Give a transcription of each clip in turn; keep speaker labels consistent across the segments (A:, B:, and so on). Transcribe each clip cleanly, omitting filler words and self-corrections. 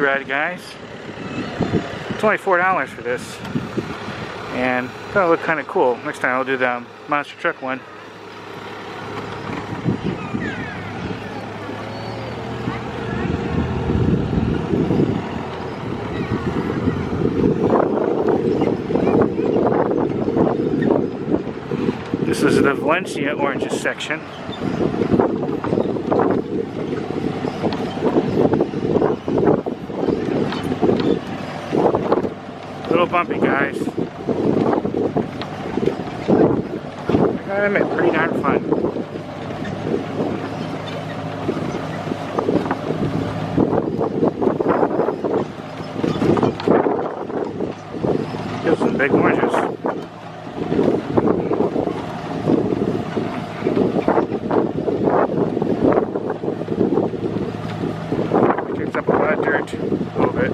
A: Hayride, guys. It's only $4 for this, and that'll look kind of cool. Next time I'll do the monster truck one. This is the Valencia oranges section. A little bumpy, guys. I gotta admit, pretty darn fun. Here's some big oranges. Kicks up a lot of dirt, a little bit.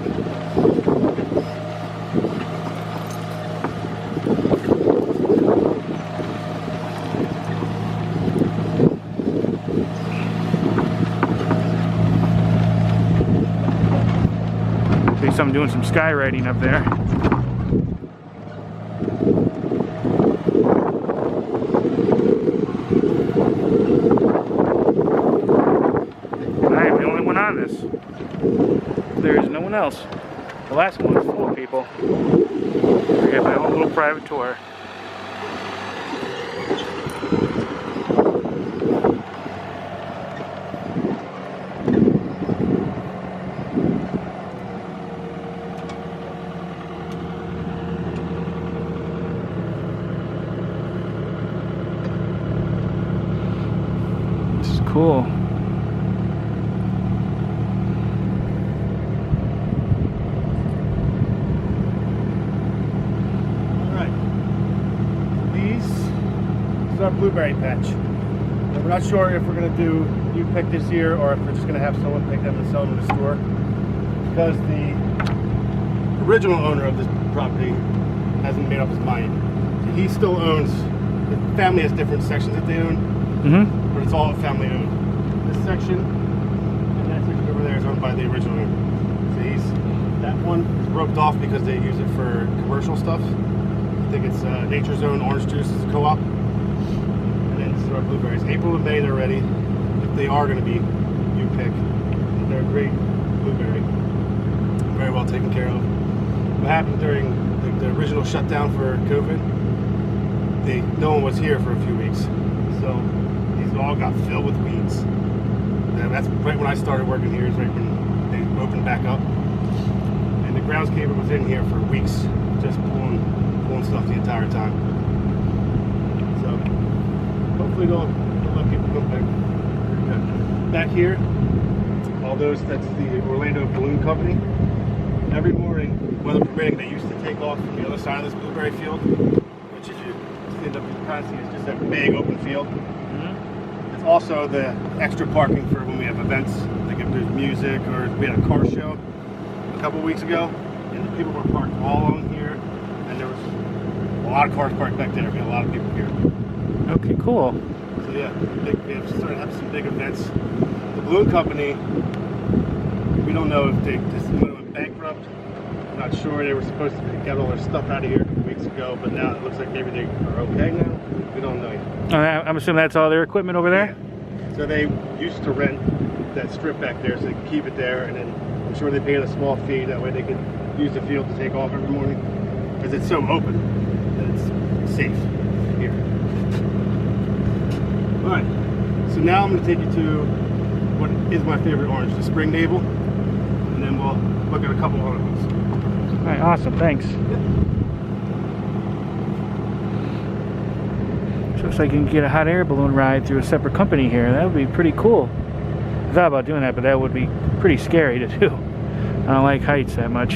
A: I'm doing some skywriting up there. I am the only one on this. There is no one else. The last one was full of people. I got my own little private tour. Cool.
B: Alright. This is our blueberry patch. And we're not sure if we're going to do you pick this year or if we're just going to have someone pick them and sell them in the store. Because the original owner of this property hasn't made up his mind. So he still owns, the family has different sections that they own. But it's all family owned. This section and that section over there is owned by the original owner. So that one is roped off because they use it for commercial stuff. I think it's Nature Zone Orange Juice is a co-op. And then this is our blueberries. April and May they're ready. If they are going to be you pick, they're a great blueberry. Very well taken care of. What happened during the original shutdown for COVID? No one was here for a few weeks. So these all got filled with weeds. And that's right when I started working here, is right when they opened back up. And the groundskeeper was in here for weeks, just pulling stuff the entire time. So hopefully they'll let people come back. Back here, all those, that's the Orlando Balloon Company. Every morning, weather permitting, they used to take off from the other side of this blueberry field, which if you end up kind of see is just that big open field. It's also the extra parking for when we have events, like if there's music or we had a car show a couple weeks ago, and the people were parked all along here, and there was a lot of cars parked back there. We had a lot of people here.
A: Okay, cool.
B: So yeah, we have started having some big events. The balloon company, we don't know if they just went bankrupt. I'm not sure. They were supposed to get all their stuff out of here a couple weeks ago, but now it looks like maybe they are okay now. We don't know yet.
A: I'm assuming that's all their equipment over there?
B: Yeah. So they used to rent that strip back there so they could keep it there, and then I'm sure they paid a small fee. That way they could use the field to take off every morning. Because it's so open that it's safe here. Alright, so now I'm going to take you to what is my favorite orange, the Spring Navel. And then we'll look at a couple other ones.
A: Alright, awesome, thanks. Looks like you can get a hot air balloon ride through a separate company here. That would be pretty cool. I thought about doing that, but that would be pretty scary to do. I don't like heights that much.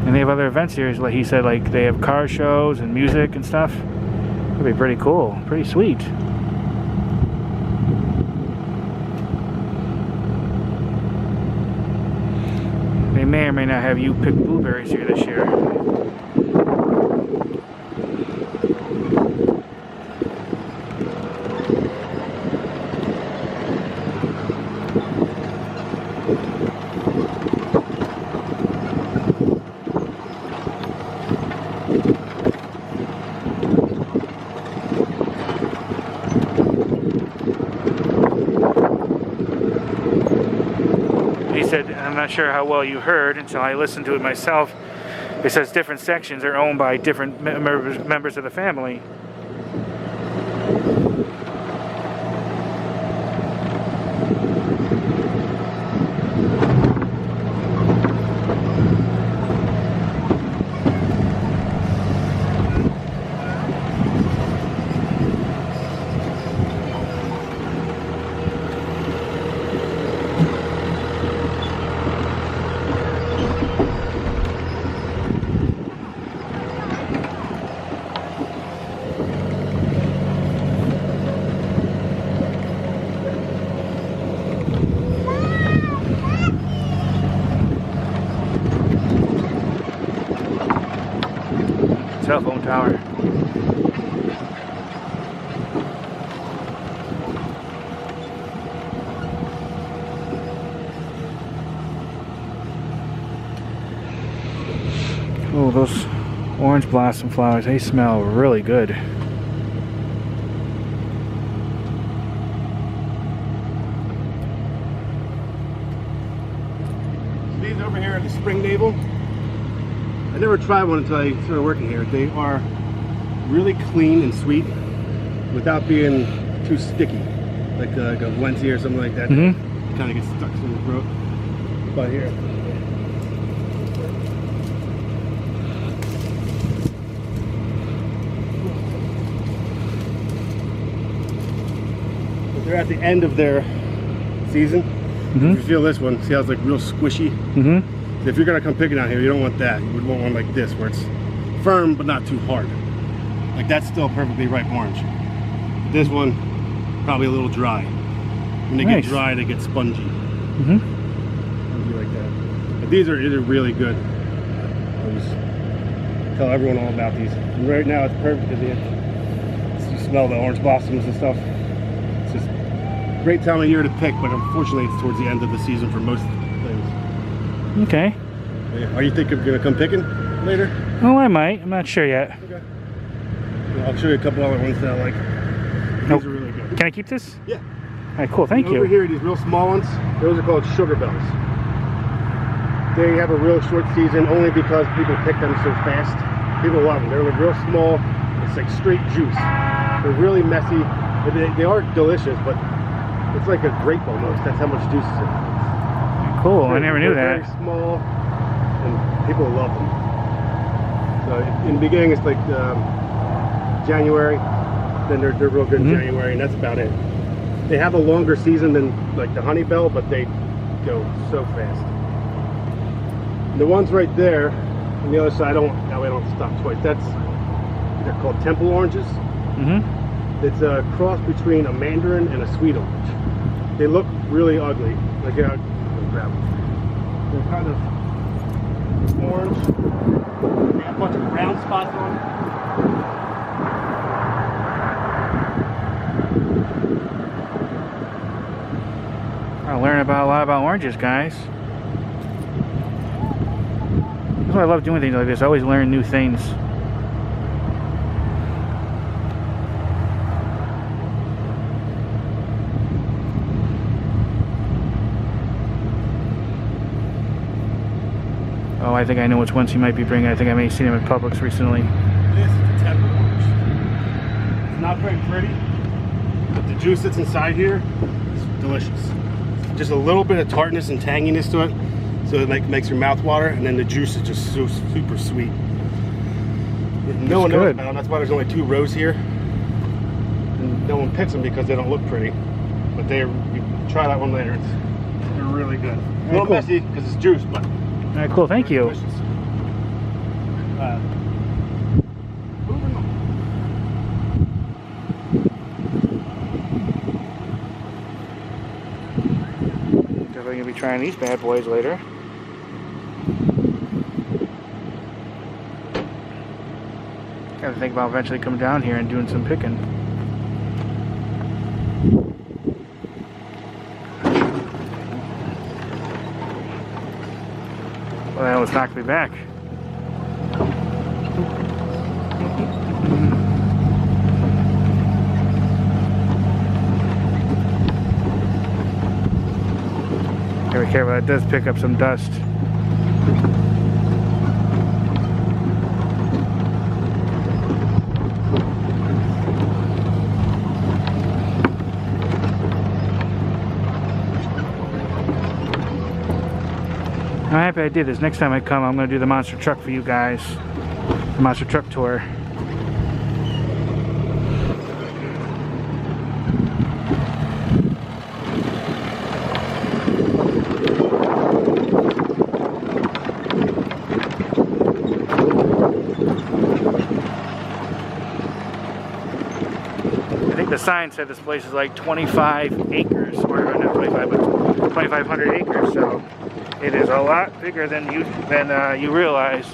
A: And they have other events here, like he said, like they have car shows and music and stuff. That'd be pretty cool, pretty sweet. They may or may not have you pick blueberries here this year. said, I'm not sure how well you heard until I listened to it myself. It says different sections are owned by different members of the family. Cell phone tower. Oh, those orange blossom flowers, they smell really good.
B: These over here are the spring navel. I never tried one until I started working here. They are really clean and sweet without being too sticky, like a Wednesday or something like that.
A: Mm-hmm.
B: Kind of gets stuck in the throat. But here, but they're at the end of their season.
A: Mm-hmm.
B: If you feel this one, see how it's like real squishy.
A: Mm-hmm.
B: If you're gonna come picking out here, you don't want that. You would want one like this, where it's firm but not too hard. Like that's still perfectly ripe orange. This one, probably a little dry. When they
A: Nice.
B: get dry, they get spongy.
A: Mm-hmm.
B: It'll be like that. But these are really good. I'll just tell everyone all about these. And right now, it's perfect because you smell the orange blossoms and stuff. It's just a great time of year to pick, but unfortunately, it's towards the end of the season for most things.
A: Okay.
B: Are you thinking of gonna come picking later?
A: Oh, I might. I'm not sure yet.
B: Okay. Well, I'll show you a couple other ones that I like.
A: Nope.
B: These are really good.
A: Can I keep this?
B: Yeah.
A: All right, cool. Thank you.
B: Over here, these real small ones, those are called sugar bells. They have a real short season only because people pick them so fast. People love them. They're like real small. It's like straight juice. They're really messy. They are delicious, but it's like a grape almost. That's how much juice is in it.
A: Cool. I never knew
B: They're
A: that.
B: very small, and people love them. So in the beginning, it's like January. Then they're real good in January, and that's about it. They have a longer season than like the honey bell, but they go so fast. And the ones right there on the other side, that way I don't stop twice. They're called temple oranges.
A: Mm-hmm.
B: It's a cross between a mandarin and a sweet orange. They look really ugly. Like grab them. They're kind of orange. They have a bunch of brown spots on them.
A: I learn a lot about oranges, guys. That's why I love doing things like this. I always learn new things. Oh, I think I know which ones he might be bringing. I think I may have seen him at Publix recently.
B: This is the temple orange. It's not very pretty, but the juice that's inside here is delicious. Just a little bit of tartness and tanginess to it, so it makes your mouth water, and then the juice is just so super sweet. No one knows about them. That's why there's only 2 rows here, and no one picks them because they don't look pretty. But you try that one later. They're really good. A little messy because it's juice, but
A: all right, cool. Thank you.
B: delicious. Moving on.
A: Definitely gonna be trying these bad boys later. Gotta think about eventually coming down here and doing some picking. Well, that almost knocked me back. Gotta be Careful, that does pick up some dust. I'm happy I did this. Next time I come, I'm going to do the monster truck for you guys. The monster truck tour. I think the sign said this place is like 25 acres, or not 25, but 2,500 acres, so it is a lot bigger than you realize.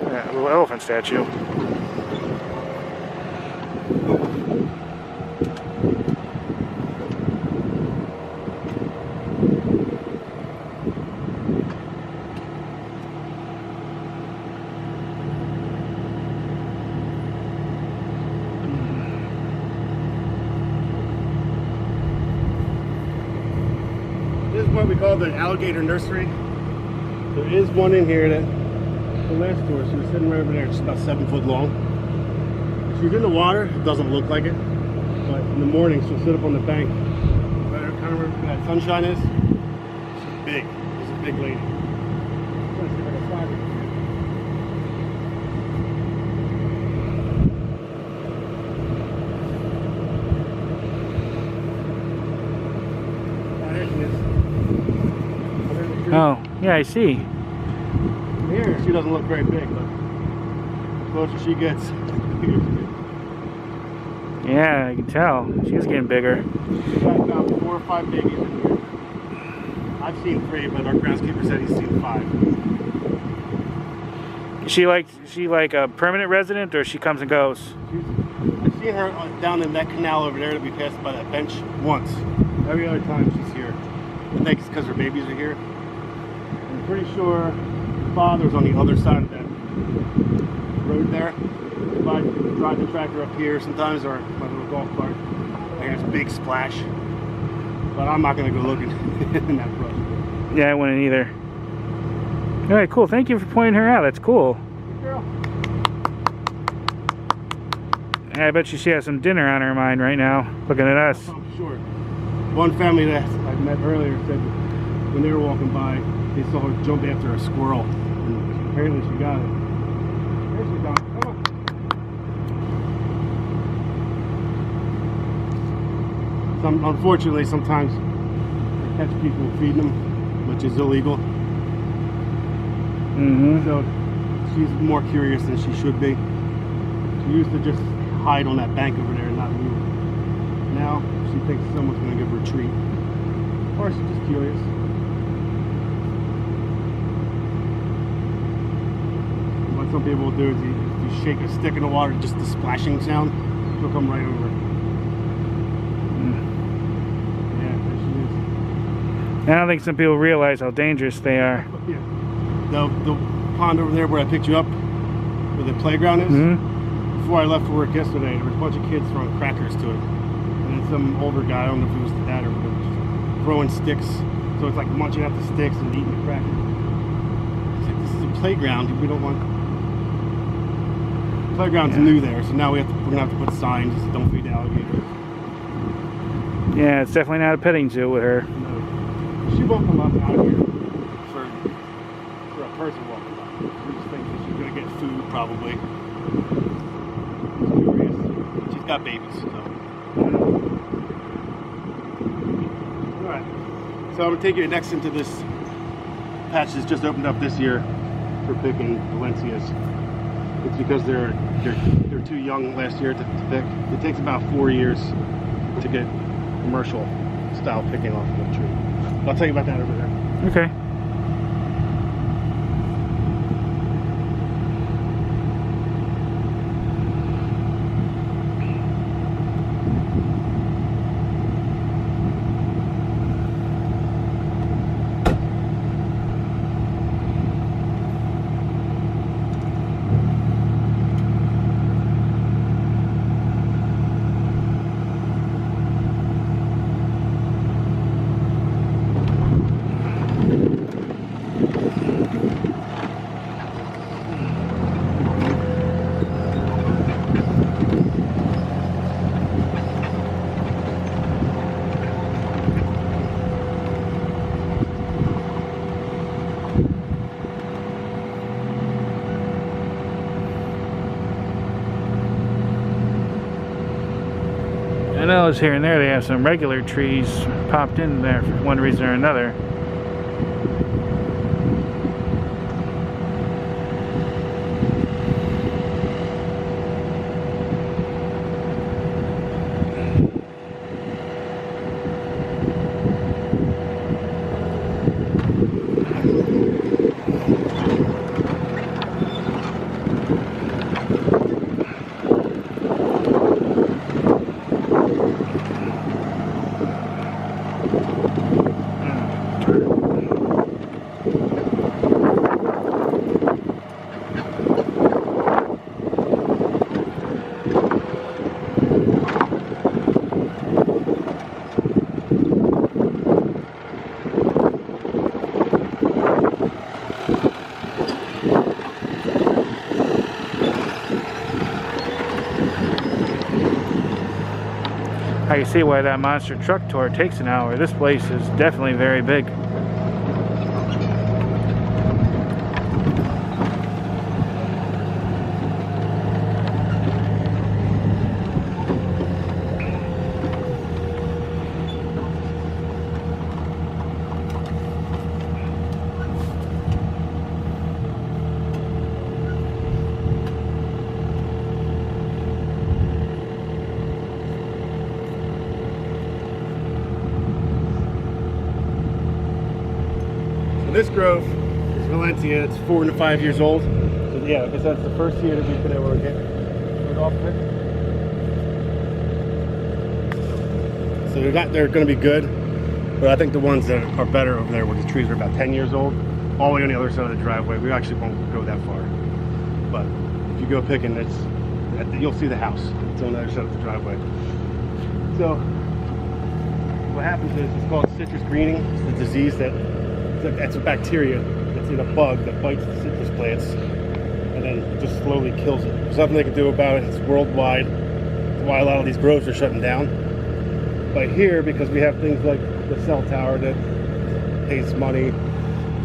A: Yeah, a little elephant statue.
B: This is what we call the Alligator Nursery. There is one in here that the last tour, she was sitting right over there, it's about 7 foot long. If she's in the water, it doesn't look like it. But in the morning, she'll sit up on the bank. Right kind of where that sunshine is. She's big. She's a big lady. I'm gonna see if I can find her. There she is.
A: Oh, yeah, I see.
B: Here, she doesn't look very big, but the closer she gets,
A: Yeah, I can tell. She's getting bigger.
B: she's got about 4 or 5 babies in here. I've seen 3, but our groundskeeper said he's seen 5.
A: Is she like a permanent resident, or she comes and goes?
B: I've seen her down in that canal over there that we passed by that bench once. Every other time she's here. I think it's because her babies are here. I'm pretty sure the father's on the other side of that road there. If I drive the tractor up here sometimes, or my little golf cart, I hear this big splash. But I'm not going to go looking in that brush.
A: Yeah, I wouldn't either. All right, cool. Thank you for pointing her out. That's cool.
B: Good girl.
A: Yeah, I bet you she has some dinner on her mind right now, looking at us.
B: I'm sure. One family that I met earlier said that when they were walking by, they saw her jump after a squirrel. And apparently she got it. There she's gone. Come on. Unfortunately, sometimes they catch people feeding them, which is illegal.
A: Mm-hmm.
B: So she's more curious than she should be. She used to just hide on that bank over there and not move. Now she thinks someone's going to give her a treat. Or she's just curious. What some people will do is you shake a stick in the water, just the splashing sound, she'll come right over. Yeah, there she is.
A: I don't think some people realize how dangerous they are.
B: Yeah. The pond over there where I picked you up, where the playground is, before I left for work yesterday, there was a bunch of kids throwing crackers to it. And then some older guy, I don't know if he was the dad or whatever, just throwing sticks. So it's like munching out the sticks and eating the crackers. It's like, this is a playground. We don't want... The playground's new there, so now we're going to have to put signs, don't feed the alligators.
A: Yeah, it's definitely not a petting zoo with her.
B: No. She won't come up out here for a person walking by. She just thinks that she's going to get food, probably. She's curious. She's got babies, so. Alright. So I'm going to take you next into this patch that's just opened up this year for picking Valencias. It's because they're too young last year to pick. It takes about 4 years to get commercial style picking off of the tree. I'll tell you about that over there.
A: Okay. I know it's here and there they have some regular trees popped in there for one reason or another. I can see why that monster truck tour takes an hour. This place is definitely very big.
B: This grove is Valencia. It's 4 to 5 years old. So yeah, I guess that's the first year that we've been able to get it off of it. So they're going to be good, but I think the ones that are better over there where the trees are about 10 years old, all the way on the other side of the driveway. We actually won't go that far, but if you go picking, you'll see the house. It's on the other side of the driveway. So what happens is it's called citrus greening. It's the disease that's a bacteria that's in a bug that bites the citrus plants and then just slowly kills it. There's nothing they can do about it. It's worldwide. That's why a lot of these groves are shutting down. But here, because we have things like the cell tower that pays money,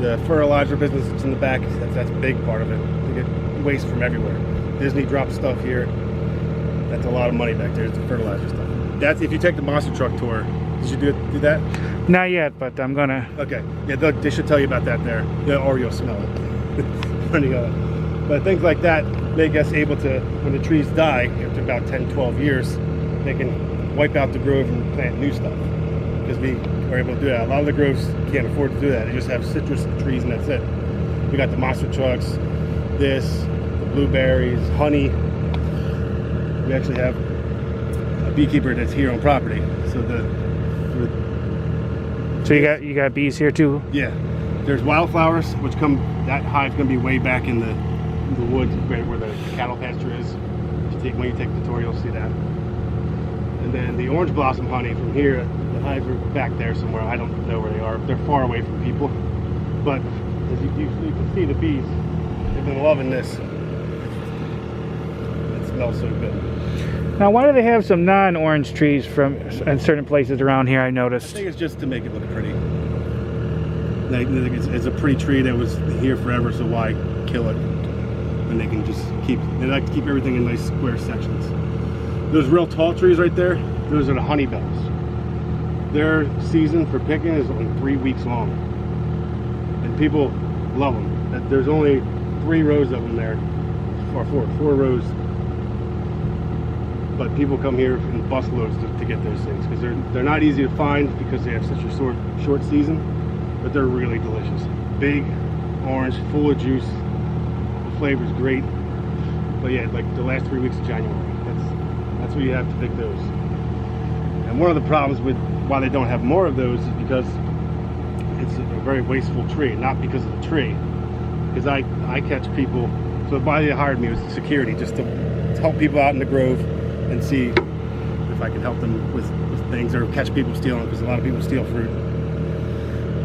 B: the fertilizer business that's in the back, that's a big part of it. We get waste from everywhere. Disney drops stuff here. That's a lot of money back there. It's the fertilizer stuff. That's if you take the monster truck tour. Did you do that?
A: Not yet, but I'm gonna.
B: Okay. Yeah, they should tell you about that there. Yeah, or you'll smell it when you go. But things like that make us able to, when the trees die after about 10, 12 years, they can wipe out the grove and plant new stuff. Because we are able to do that. A lot of the groves can't afford to do that. They just have citrus trees and that's it. We got the monster trucks, the blueberries, honey. We actually have a beekeeper that's here on property. So
A: you got bees here too?
B: Yeah. There's wildflowers, which that hive's gonna be way back in the woods right where the cattle pasture is. When you take the tour, you'll see that. And then the orange blossom honey from here, the hives are back there somewhere. I don't know where they are. They're far away from people. But as you can see, the bees, they've been loving this. It smells so good.
A: Now, why do they have some non-orange trees in certain places around here? I noticed.
B: I think it's just to make it look pretty. It's a pretty tree that was here forever, so why kill it? And they can just they like to keep everything in nice square sections. Those real tall trees right there, those are the honey bells. Their season for picking is only 3 weeks long. And people love them. There's only 3 rows of them there, or 4 rows. But people come here in busloads to get those things because they're not easy to find because they have such a short season, but they're really delicious. Big, orange, full of juice. The flavor's great. But yeah, like the last 3 weeks of January, that's when you have to pick those. And one of the problems with why they don't have more of those is because it's a very wasteful tree, not because of the tree. Because I catch people, so why they hired me was security, just to help people out in the grove and see if I can help them with things or catch people stealing, because a lot of people steal fruit.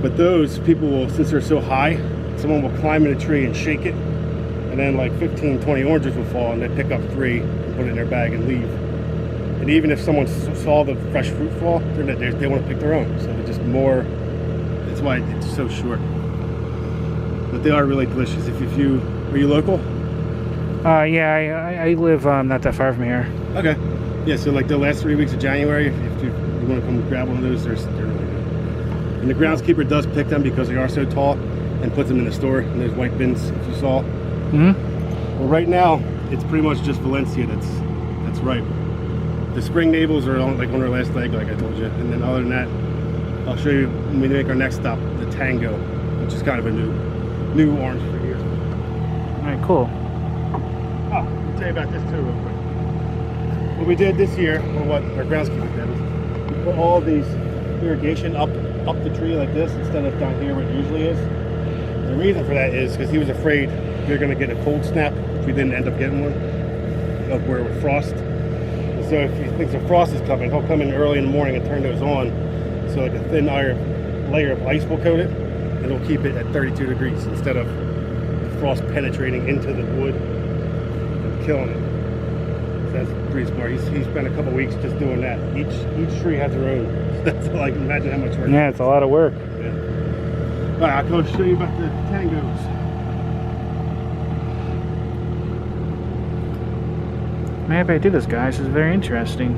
B: But those people will, since they're so high, someone will climb in a tree and shake it, and then like 15, 20 oranges will fall, and they pick up 3 and put it in their bag and leave. And even if someone saw the fresh fruit fall, they want to pick their own. So it's just more, that's why it's so short. But they are really delicious. Are you local?
A: Yeah, I live not that far from here.
B: Okay. Yeah, so like the last 3 weeks of January, if you want to come grab one of those, they're really good. And the groundskeeper does pick them because they are so tall and puts them in the store in those white bins, if you saw. Well, right now, it's pretty much just Valencia that's ripe. The spring navels are on, like on our last leg, like I told you. And then other than that, I'll show you when we make our next stop, the Tango, which is kind of a new orange for here.
A: All right, cool.
B: Oh, I'll tell you about this too real quick. What we did this year, or what our groundskeeper did, was we put all these irrigation up the tree like this instead of down here where it usually is. The reason for that is because he was afraid we were going to get a cold snap if we didn't end up getting one, of where it would frost. And so if he thinks a frost is coming, he'll come in early in the morning and turn those on. So like a thin layer of ice will coat it, and it'll keep it at 32 degrees instead of the frost penetrating into the wood and killing it. So that's pretty smart. He spent a couple weeks just doing that. Each tree has their own. That's all I can imagine how much work.
A: Yeah, it's a lot of work.
B: Yeah. All right, I'll go show you about the tangos.
A: Maybe I do this, guys. This is very interesting.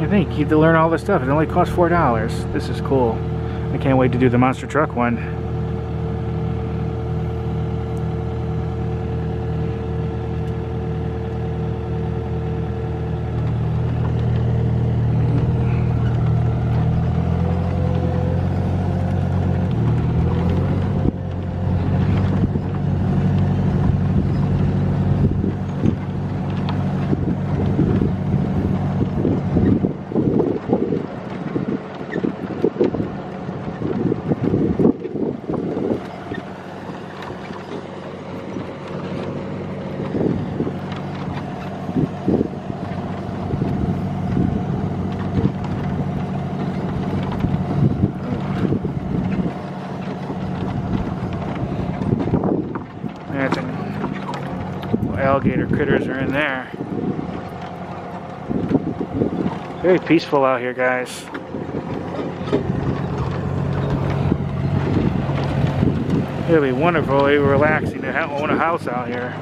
A: I think you have to learn all this stuff. It only costs $4. This is cool. I can't wait to do the monster truck one. Alligator critters are in there. Very peaceful out here, guys. It'll be wonderfully relaxing to own a house out here.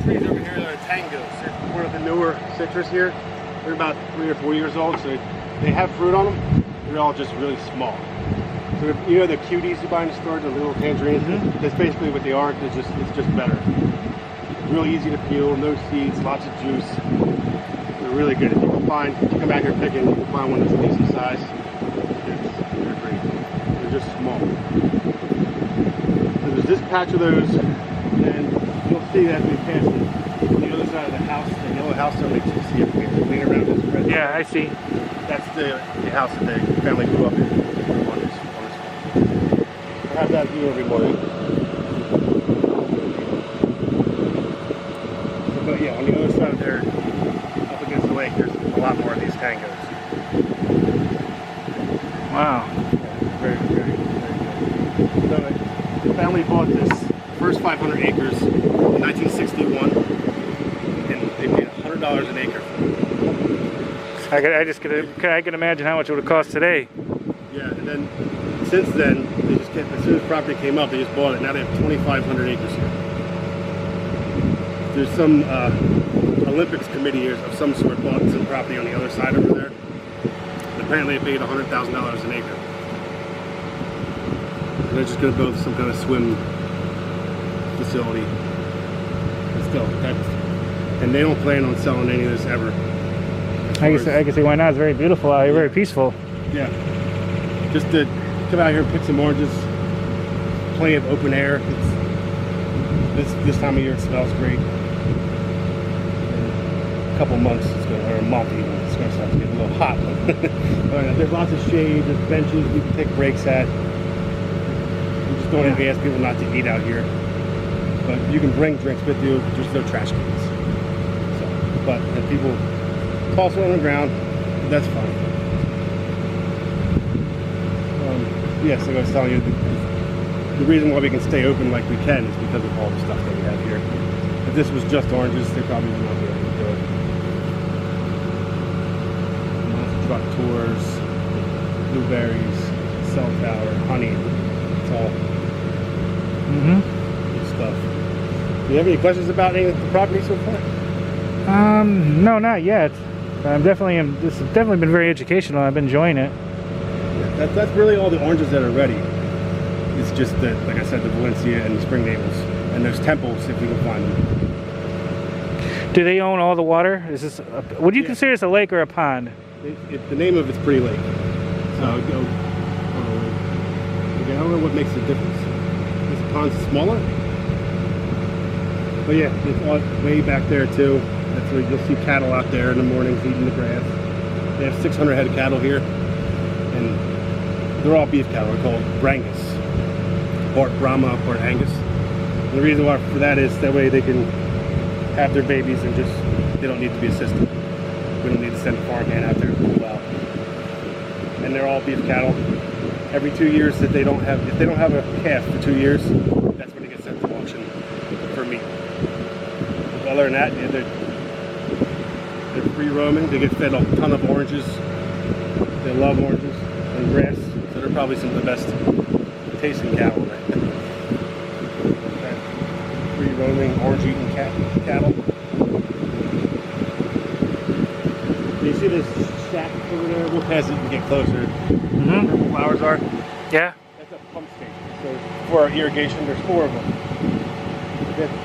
B: Trees over here that are tangos. They're one of the newer citrus here. They're about 3 or 4 years old, so they have fruit on them. They're all just really small. So you know the cuties you buy in the store, the little tangerines. That's basically what they are. It's just better. Really easy to peel, no seeds, lots of juice. They're really good. If you come out here picking, you can find one that's a decent size. They're great. They're just small. So there's this patch of those, and you'll see that we passed it on the other side of the house, the yellow house that makes you see it clean around this red.
A: Yeah, I see.
B: That's the house that the family grew up in on this farm. I have that view every morning. But yeah, on the other side there, up against the lake, there's a lot more of these tangos.
A: Wow.
B: Yeah, very, very, very good. So the family bought this first 500 acres in 1961, and they paid $100 an acre for it.
A: I can imagine how much it would have cost today.
B: Yeah, and then since then, they just kept, as soon as property came up, they just bought it. Now they have 2,500 acres here. There's some Olympics committee here of some sort bought some property on the other side over there. And apparently they paid $100,000 an acre. And they're just going to build some kind of swim facility. But still, and they don't plan on selling any of this ever.
A: I can see why not. It's very beautiful out here, very peaceful.
B: Yeah. Just to come out here and pick some oranges, plenty of open air. This time of year it smells great. In a couple months, or a month even, it's going to start to get a little hot. There's lots of shade, there's benches we can take breaks at. We just don't advance people not to eat out here. But you can bring drinks with you, just no trash cans. So, but if people toss it on the ground, that's fine. Yes, like I was telling you, the reason why we can stay open like we can is because of all the stuff that we have here. If this was just oranges, they probably would not be able to do it. Truck tours, blueberries, cell tower, honey. It's all good stuff. Do you have any questions about any of the property so far?
A: No, not yet. This has definitely been very educational. I've been enjoying it.
B: Yeah, that's really all the oranges that are ready. It's just the, like I said, the Valencia and the Spring Naples, and those temples if we can find them.
A: Do they own all the water? Is this? Would you consider this a lake or a pond?
B: The name of it's Pretty Lake. So I don't know what makes the difference. This pond's smaller, but yeah, it's all way back there too. That's where you'll see cattle out there in the mornings eating the grass. They have 600 head of cattle here, and they're all beef cattle. They're called Brangus, part Brahma, part Angus. And the reason why for that is that way they can have their babies and just they don't need to be assisted. We don't need to send a farmhand out there to pull out. And they're all beef cattle. Every 2 years that they don't have, if they don't have a calf for 2 years, that's when they get sent to auction for meat. But other than that, yeah, they're free roaming. They get fed a ton of oranges. They love oranges and grass, so they're probably some of the best tasting cattle right now. Free roaming, orange eating cattle. You see this shack over there? We'll pass it and get closer. Where the flowers are?
A: Yeah.
B: That's a pump station. So for our irrigation, there's 4 of them.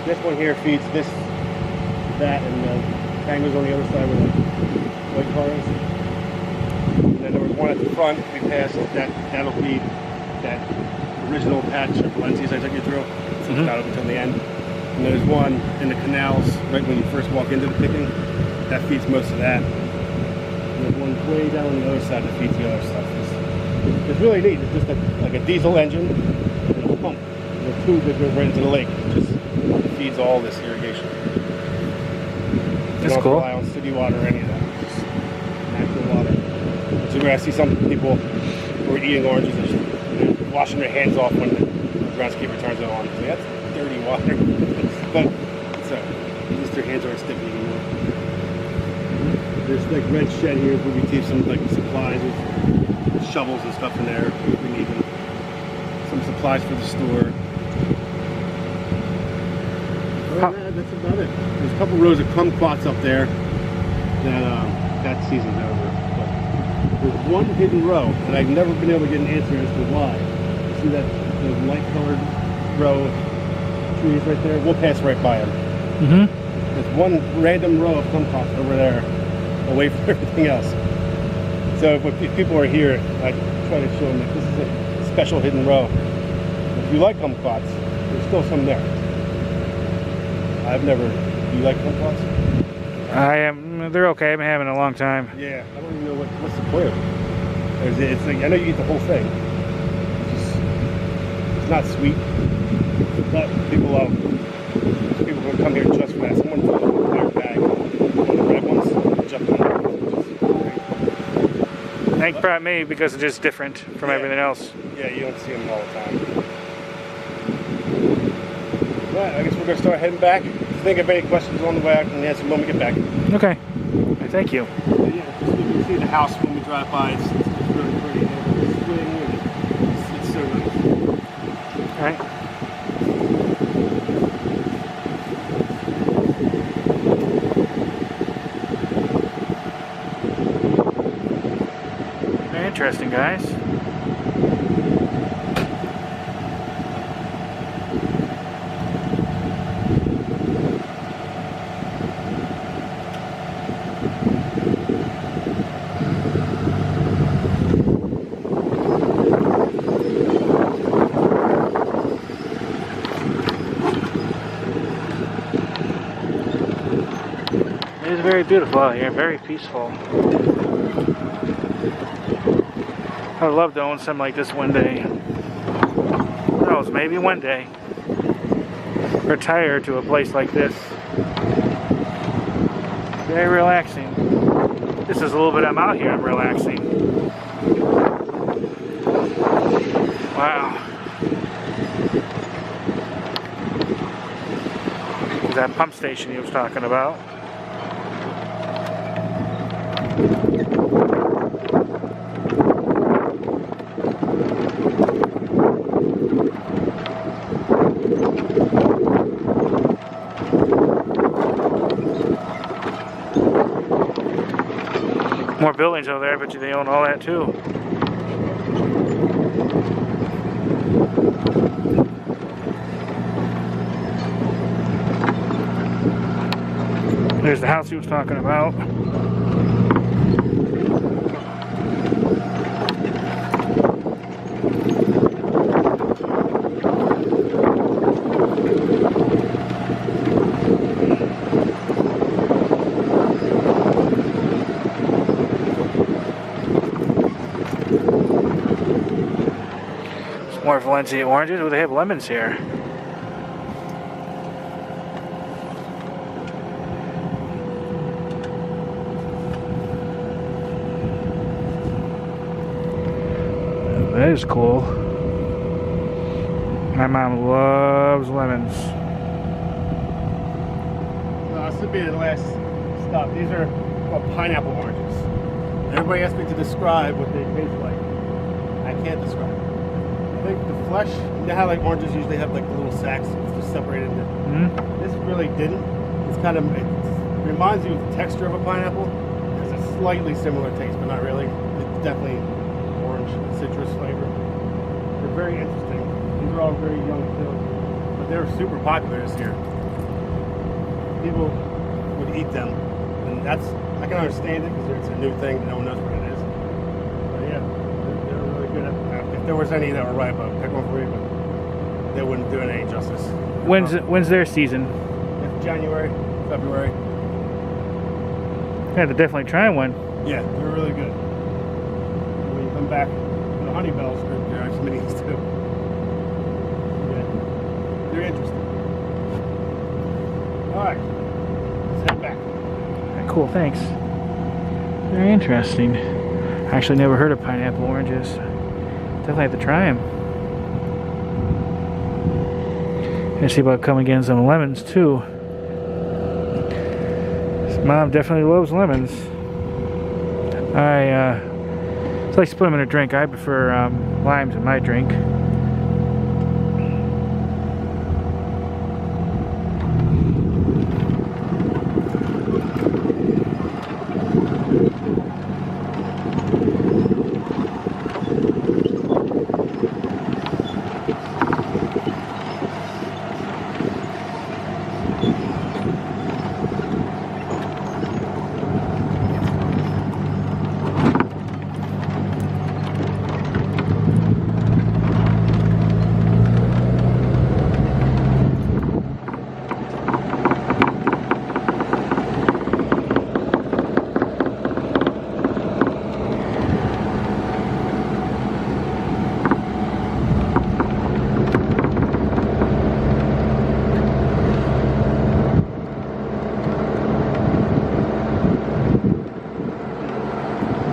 B: This one here feeds this, that, and the hangers on the other side where the white car is. And then there was one at the front we passed. That'll feed that original patch of Valencias I took you through. So it's not up until the end. And there's one in the canals right when you first walk into the picking. That feeds most of that. There's one way down on the other side that feeds the other stuff. It's really neat. It's just like a diesel engine and a pump. And a tube that goes right into the lake. It just feeds all this irrigation.
A: That's
B: don't
A: cool.
B: Rely on city water or any of that. Just natural water. So where I see some people who are eating oranges and they're washing their hands off when the groundskeeper turns it on. So that's dirty water. But so at least their hands aren't sticky anymore. There's like red shed here where we keep some like supplies with shovels and stuff in there if we need them. Some supplies for the store. That's about it. There's a couple rows of kumquats up there that season's over. But there's one hidden row and I've never been able to get an answer as to why. You see that the light colored row of trees right there? We'll pass right by them. There's one random row of kumquats over there away from everything else. So if people are here, I try to show them that this is a special hidden row. If you like kumquats, there's still some there. Do you like kumquats?
A: They're okay. I've been having it a long time.
B: Yeah, I don't even know what's the point of it. It's like, I know you eat the whole thing. It's not sweet, but people will come here just for that. Someone filled up a entire bag of the red ones, jumped on them, which is great.
A: I think probably me because it's just different from everything else.
B: Yeah, you don't see them all the time. Right, I guess we're going to start heading back. If you think of any questions on the way, I can answer them when we get back.
A: Okay. Thank you.
B: Yeah, just you can see the house when we drive by. It's really pretty. It's swing and it's so nice.
A: All right. Very interesting, guys. It is very beautiful out here, very peaceful. I would love to own something like this one day. Who knows, maybe one day. Retire to a place like this. Very relaxing. This is a little bit I'm out here, I'm relaxing. Wow. There's that pump station he was talking about. More buildings over there, I bet you they own all that too. There's the house he was talking about. More Valencia oranges. Oh, they have lemons here. That is cool. My mom loves lemons.
B: This would be the last stop. These are called pineapple oranges. Everybody asks me to describe what they taste like. I can't describe it. I think the flesh, you know how like oranges usually have like the little sacks, it's just separated. This really didn't. It's kind of, it reminds you of the texture of a pineapple. It has a slightly similar taste, but not really. It's definitely orange, citrus flavor. They're very interesting. These are all very young still, but they're super popular this year. People would eat them, and that's, I can understand it because it's a new thing, no one knows what it is. But yeah, they're really good at, if there was any that were ripe, I'd pick one for you, but they wouldn't do it any justice.
A: When's their season?
B: It's January, February.
A: I had to definitely try one.
B: Yeah, they're really good. When you come back to the honey bells, they're actually these too. Yeah, they're interesting. All right, let's head back.
A: Cool, thanks. Very interesting. I actually never heard of pineapple oranges. Definitely have to try them. And see about coming again some lemons too. Mom definitely loves lemons. It's like to put them in a drink. I prefer limes in my drink.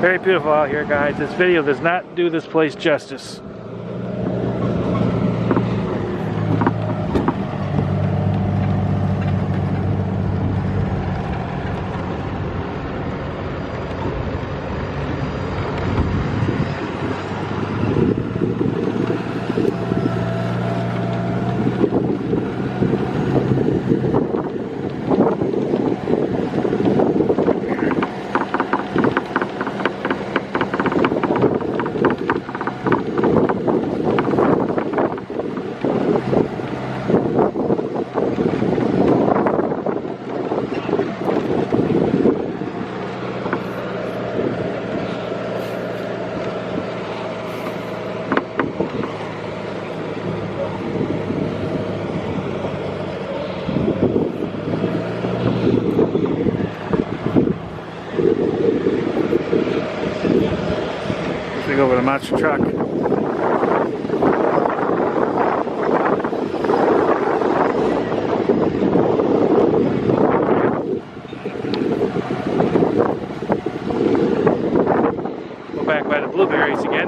A: Very beautiful out here, guys. This video does not do this place justice. monster truck. Go back by the blueberries again.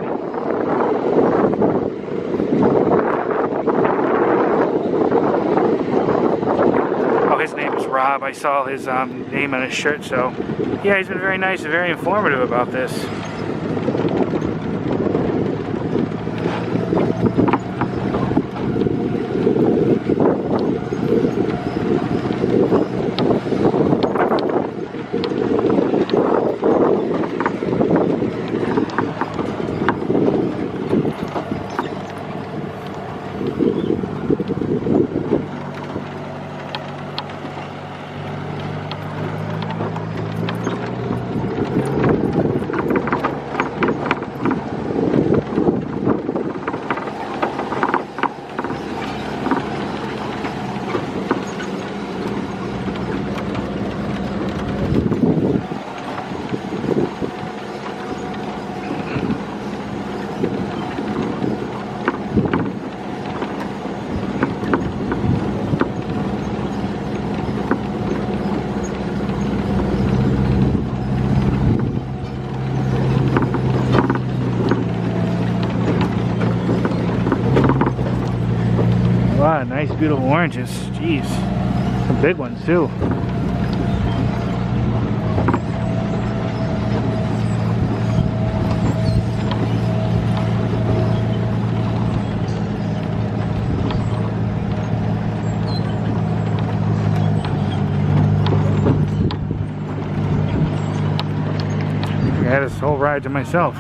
A: Oh, his name is Rob. I saw his name on his shirt, so yeah, he's been very nice and very informative about this. Wow, nice beautiful oranges. Jeez. Some big ones too. I had this whole ride to myself.